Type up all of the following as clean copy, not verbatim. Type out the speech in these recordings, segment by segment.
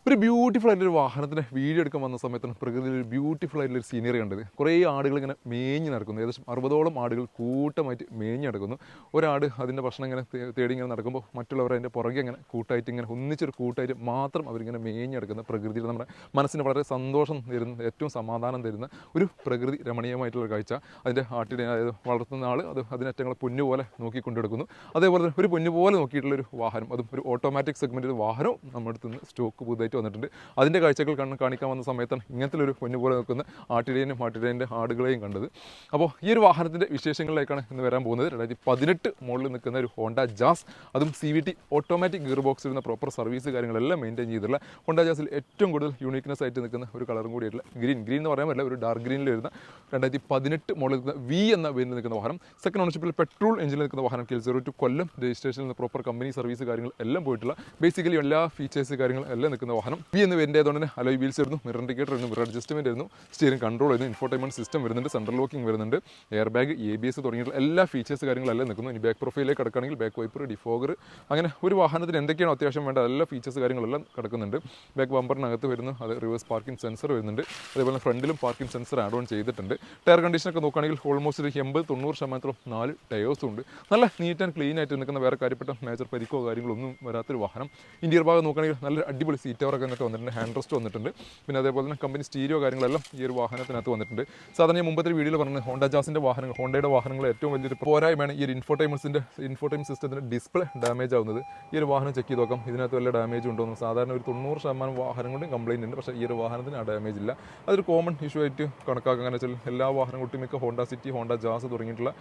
ഒരു ബ്യൂട്ടിഫുൾ ആയിട്ടൊരു വാഹനത്തിൻ്റെ വീഡിയോ എടുക്കാൻ വന്ന സമയത്താണ് പ്രകൃതിയിൽ ഒരു ബ്യൂട്ടിഫുൾ ആയിട്ടുള്ളൊരു സീനറി കണ്ടത്. കുറേ ആടുകൾ ഇങ്ങനെ മേഞ്ഞ് നടക്കുന്നു. ഏകദേശം 60ഓളം ആടുകൾ കൂട്ടമായിട്ട് മേഞ്ഞ് നടക്കുന്നു. ഒരാട് അതിൻ്റെ ഭക്ഷണം ഇങ്ങനെ തേടി ഇങ്ങനെ നടക്കുമ്പോൾ മറ്റുള്ളവർ അതിൻ്റെ പുറകെ ഇങ്ങനെ കൂട്ടായിട്ട് ഇങ്ങനെ ഒന്നിച്ചൊരു കൂട്ടായിട്ട് മാത്രം അവരിങ്ങനെ മേഞ്ഞ് നടക്കുന്ന പ്രകൃതിയിൽ നമ്മുടെ മനസ്സിന് വളരെ സന്തോഷം തരുന്ന, ഏറ്റവും സമാധാനം തരുന്ന ഒരു പ്രകൃതി രമണീയമായിട്ടുള്ള കാഴ്ച. അതിൻ്റെ ആട്ടിനെ അതായത് വളർത്തുന്ന ആൾ അത് അതിനറ്റങ്ങളെ പൊന്നുപോലെ നോക്കിക്കൊണ്ടെടുക്കുന്നു. അതേപോലെ തന്നെ ഒരു പൊന്നുപോലെ നോക്കിയിട്ടുള്ളൊരു വാഹനം, അതും ഒരു ഓട്ടോമാറ്റിക് സെഗ്മെൻറ്റ് വാഹനവും നമ്മുടെ അടുത്ത് നിന്ന് സ്റ്റോക്ക് പുതുതായിട്ട് വന്നിട്ടുണ്ട്. അതിൻ്റെ കാഴ്ചകൾ കാണിക്കാൻ വന്ന സമയത്താണ് ഇങ്ങനത്തെ ഒരു പൊന്നുപോലെ നിൽക്കുന്ന ആട്ടിടേൻ്റെ ആടുകളെയും കണ്ടത്. അപ്പോൾ ഈ ഒരു വാഹനത്തിൻ്റെ വിശേഷങ്ങളിലേക്കാണ് ഇന്ന് വരാൻ പോകുന്നത്. 2018 മോഡലിൽ നിൽക്കുന്ന ഒരു ഹോണ്ട ജാസ്, അതും CVT ഓട്ടോമാറ്റിക് ഗിയർ ബോക്സ് വരുന്ന പ്രോപ്പർ സർവീസ് കാര്യങ്ങളെല്ലാം മെയിൻറ്റെയിൻ ചെയ്തിട്ടുള്ള ഹോണ്ട ജാസിൽ ഏറ്റവും കൂടുതൽ യൂണിക്നെസ് ആയിട്ട് നിൽക്കുന്ന ഒരു കളറും കൂടിയായിട്ടുള്ള ഗ്രീൻ എന്ന് പറയാൻ പറ്റില്ല, ഒരു ഡാർക്ക് ഗ്രീനിൽ വരുന്ന 2018 മോഡലിൽ നിൽക്കുന്ന V എന്ന പേരിൽ നിൽക്കുന്ന വാഹനം. സെക്കൻഡ് ഓണർഷിപ്പിൽ പെട്രോൾ എഞ്ചിനിൽ നിൽക്കുന്ന വാഹനം. KL02 കൊല്ലം രജിസ്ട്രേഷനിൽ നിന്ന് പ്രോപ്പർ കമ്പനി സർവീസ് കാര്യങ്ങൾ എല്ലാം പോയിട്ടുള്ള ബേസിക്കലി എല്ലാ ഫീച്ചേഴ്സ് കാര്യങ്ങളും എല്ലാം നിൽക്കുന്ന വാഹനം. V എന്ന പേരിൻ്റെ ആയതുകൊണ്ട് തന്നെ അലോയ് വീൽസ് വരുന്നു, മിറർ ഇൻഡിക്കേറ്റർ വരുന്നു, മിറർ അഡ്ജസ്റ്റ്മെൻറ്റ് വരുന്നു, സ്റ്റിയറിംഗ് കൺട്രോൾ വരുന്നു, ഇൻഫോർടൈൻമെൻറ്റ് സിസ്റ്റം വരുന്നുണ്ട്, സെൻട്രൽ ലോക്കിംഗ് വരുന്നുണ്ട്, എയർ ബാഗ്, ABS തുടങ്ങിയിട്ടുള്ള എല്ലാ ഫീച്ചേഴ്സ് കാര്യങ്ങളെല്ലാം നിൽക്കുന്നു. ഇനി ബാക്ക് പ്രൊഫൈലിലേക്ക് കിടക്കുകയാണെങ്കിൽ ബാക്ക് വൈപ്പർ, ഡിഫോഗർ, അങ്ങനെ ഒരു വാഹനത്തിന് എന്തൊക്കെയാണ് അത്യാവശ്യം വേണ്ട എല്ലാ ഫീച്ചേഴ്സ് കാര്യങ്ങളെല്ലാം കിടക്കുന്നുണ്ട്. ബാക്ക് ബമ്പറിനകത്ത് വരുന്നു, അത് റിവേഴ്സ് പാർക്കിംഗ് സെൻസർ വരുന്നുണ്ട്. അതേപോലെ ഫ്രണ്ടിലും പാർക്കിംഗ് സെൻസർ ആഡ് ഓൺ ചെയ്തിട്ടുണ്ട്. ടയർ കണ്ടീഷനൊക്കെ നോക്കുകയാണെങ്കിൽ ഓൾമോസ്റ്റ് ഒരു 80-90% 4 ടയേഴ്സും ഉണ്ട്. നല്ല നീറ്റ് ആൻഡ് ക്ലീൻ ആയിട്ട് നിൽക്കുന്ന, വേറെ കാര്യപ്പെട്ട മേജർ പരിക്കോ കാര്യങ്ങളൊന്നും വരാത്തൊരു വാഹനം. ഇന്റീരിയർ ഭാഗം നോക്കുകയാണെങ്കിൽ നല്ല അടിപൊളി സീറ്റ് കവറൊക്കെ എന്നിട്ട് വന്നിട്ടുണ്ട്, ഹാൻഡ് റെസ്റ്റ് വന്നിട്ടുണ്ട്. പിന്നെ അതേപോലെ തന്നെ കമ്പനി സ്റ്റീരിയോ കാര്യങ്ങളെല്ലാം ഈ ഒരു വാഹനത്തിനകത്ത് വന്നിട്ടുണ്ട്. സാധാരണ മുമ്പത്തെ വീഡിയോയിൽ പറഞ്ഞത് ഹോണ്ട ജാസിൻ്റെ വാഹനങ്ങൾ, ഹോണ്ടയുടെ വാഹനങ്ങൾ ഏറ്റവും വലിയൊരു പോരായ്മയാണ് ഈ ഒരു ഇൻഫോർടൈൻമെൻറ്റ് സിസ്റ്റത്തിൻ്റെ ഡിസ്പ്ലേ ഡാമേജ് ആവുന്നത്. ഈ ഒരു വാഹനം ചെക്ക് ചെയ്ത് നോക്കാം, ഇതിനകത്ത് വല്ല ഡാമേജ് ഉണ്ടോ എന്ന്. സാധാരണ ഒരു 90% വാഹനങ്ങളുടെയും കംപ്ലയിൻ്റ് ഉണ്ട്, പക്ഷേ ഈ ഒരു വാഹനത്തിന് ആ ഡാമേജ് ഇല്ല. അതൊരു കോമൺ ഇഷ്യൂ ആയിട്ട് കണക്കാക്കുക. അങ്ങനെ വെച്ചാൽ എല്ലാ വാഹനം ഒട്ടുമിക്ക ഹോണ്ട സിറ്റി, ഹോണ്ട ജാസ് തുടങ്ങിയിട്ടുള്ള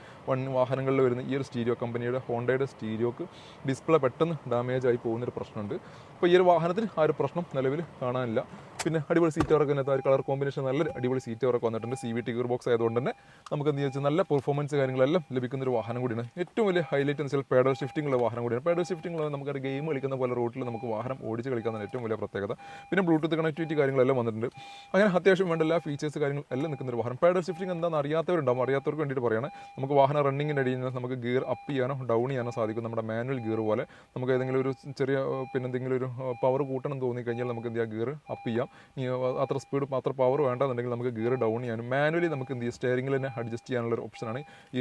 വാഹനങ്ങളിൽ വരുന്ന ഈ ഒരു സ്റ്റീരിയോ കമ്പനിയുടെ ഹോണ്ടയുടെ സ്റ്റീരിയോക്ക് ഡിസ്പ്ലേ പെട്ടെന്ന് ഡാമേജ് ആയി പോകുന്നൊരു പ്രശ്നമുണ്ട്. അപ്പോൾ ഈ ഒരു വാഹനത്തിന് ആ ഒരു പ്രശ്നം നിലവിൽ കാണാനില്ല. പിന്നെ അടിപൊളി സീറ്റ് കവറൊക്കെ അതിനകത്ത് ആ ഒരു കളർ കോമ്പിനേഷൻ നല്ലൊരു അടിപൊളി സീറ്റ് കവറൊക്കെ വന്നിട്ടുണ്ട്. CVT ഗിയർ ബോക്സ് ആയതുകൊണ്ട് തന്നെ നമുക്ക് എന്ത് വെച്ചാൽ നല്ല പെർഫോമൻസ് കാര്യങ്ങളെല്ലാം ലഭിക്കുന്ന ഒരു വാഹനം കൂടിയാണ്. ഏറ്റവും വലിയ ഹൈലൈറ്റ് എന്ന് വെച്ചാൽ പേഡൽ ഷിഫ്റ്റിംഗ് ഉള്ള വാഹനം കൂടിയാണ്. പേഡൽ ഷിഫ്റ്റിംഗ് ഉള്ള നമുക്കൊരു ഗെയിം കളിക്കുന്ന പോലെ റോട്ടിൽ നമുക്ക് വാഹനം ഓടിച്ച് കളിക്കാവുന്ന ഏറ്റവും വലിയ പ്രത്യേകത. പിന്നെ ബ്ലൂടൂത്ത് കണക്ടിവിറ്റി കാര്യങ്ങളെല്ലാം വന്നിട്ടുണ്ട്. അങ്ങനെ അത്യാവശ്യം വേണ്ട എല്ലാ ഫീച്ചേഴ്സ് കാര്യങ്ങളും എല്ലാം നിൽക്കുന്ന ഒരു വാഹനം. പേഡൽ ഷിഫ്റ്റിംഗ് എന്താണെന്ന് അറിയാത്തവരുണ്ടാവും, അറിയാത്തവർക്ക് വേണ്ടിയിട്ട് പറയുകയാണ്. നമുക്ക് വാഹനം റണ്ണിങ്ങിൻ്റെ അടിയിൽ നിന്ന് നമുക്ക് ഗിയർ അപ്പ് ചെയ്യാനോ ഡൗൺ ചെയ്യാനോ സാധിക്കും. നമ്മുടെ മാനുവൽ ഗിയർ പോലെ നമുക്ക് ഏതെങ്കിലും ഒരു ചെറിയ പിന്നെ എന്തെങ്കിലും ഒരു പവർ കൂട്ടണം തോന്നിക്കഴിഞ്ഞാൽ നമുക്ക് എന്ത് ചെയ്യാം, ഗിയർ അപ്പ് ചെയ്യാം. അത്ര സ്പീഡ് അത്ര പവർ വേണ്ടെന്നുണ്ടെങ്കിൽ നമുക്ക് ഗിയർ ഡൗൺ ചെയ്യാനും മാനുവലി നമുക്ക് എന്ത് ചെയ്യാം, സ്റ്റെയറിംഗിൽ തന്നെ അഡ്ജസ്റ്റ് ചെയ്യാനുള്ള ഒരു ഓപ്ഷനാണ് ഈ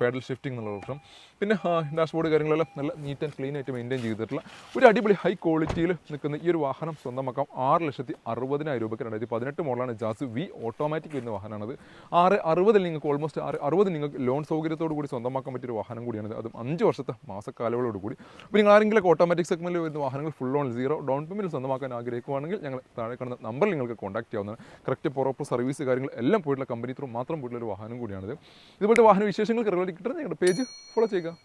പാഡൽ ഷിഫ്റ്റിംഗ് എന്നുള്ള ഓപ്ഷൻ. പിന്നെ ഡാഷ്ബോർഡ് കാര്യങ്ങളെല്ലാം നല്ല നീറ്റ് ആൻഡ് ക്ലീൻ ആയിട്ട് മെയിൻറ്റെയിൻ ചെയ്തിട്ടുള്ള ഒരു അടിപൊളി ഹൈ ക്വാളിറ്റിയിൽ നിൽക്കുന്ന ഈ ഒരു വാഹനം സ്വന്തമാക്കാം 6,60,000 രൂപയ്ക്ക്. 2018 മോഡലാണ് ജാസ് V ഓട്ടോമാറ്റിക് വരുന്ന വാഹനമാണത്. 6,60,000 നിങ്ങൾക്ക് ഓൾമോസ്റ്റ് 6,60,000 നിങ്ങൾക്ക് ലോൺ സൗകര്യത്തോടു കൂടി സ്വന്തമാക്കാൻ പറ്റിയൊരു വാഹനം കൂടിയാണ്. അതും 5 വർഷത്തെ മാസക്കാലങ്ങളോട് കൂടി. അപ്പോൾ നിങ്ങൾ ആരെങ്കിലും ഓട്ടോമാറ്റിക് സെഗ്മെൻറ്റിൽ വരുന്ന വാഹനങ്ങൾ ഫുൾ ഓൺ 0 ഡൗൺ പേയ്മെൻറ്റ് സ്വന്തമാക്കാൻ ആഗ്രഹിക്കുകയാണെങ്കിൽ ഞങ്ങൾ താഴെ കാണുന്ന നമ്പറിൽ നിങ്ങൾക്ക് കോൺടാക്ട് ചെയ്യാവുന്നതാണ്. കറക്റ്റ് പ്രോപ്പർ സർവീസ് കാര്യങ്ങൾ എല്ലാം പോയിട്ടുള്ള കമ്പനി ത്രൂ മാത്രം പോയിട്ടുള്ള ഒരു വാഹനം കൂടിയാണിത്. ഇതുപോലത്തെ വാഹന വിശേഷങ്ങൾക്ക് റിലേറ്റ് കിട്ടുന്നത് ഞങ്ങളുടെ പേജ് ഫോളോ ചെയ്യുക.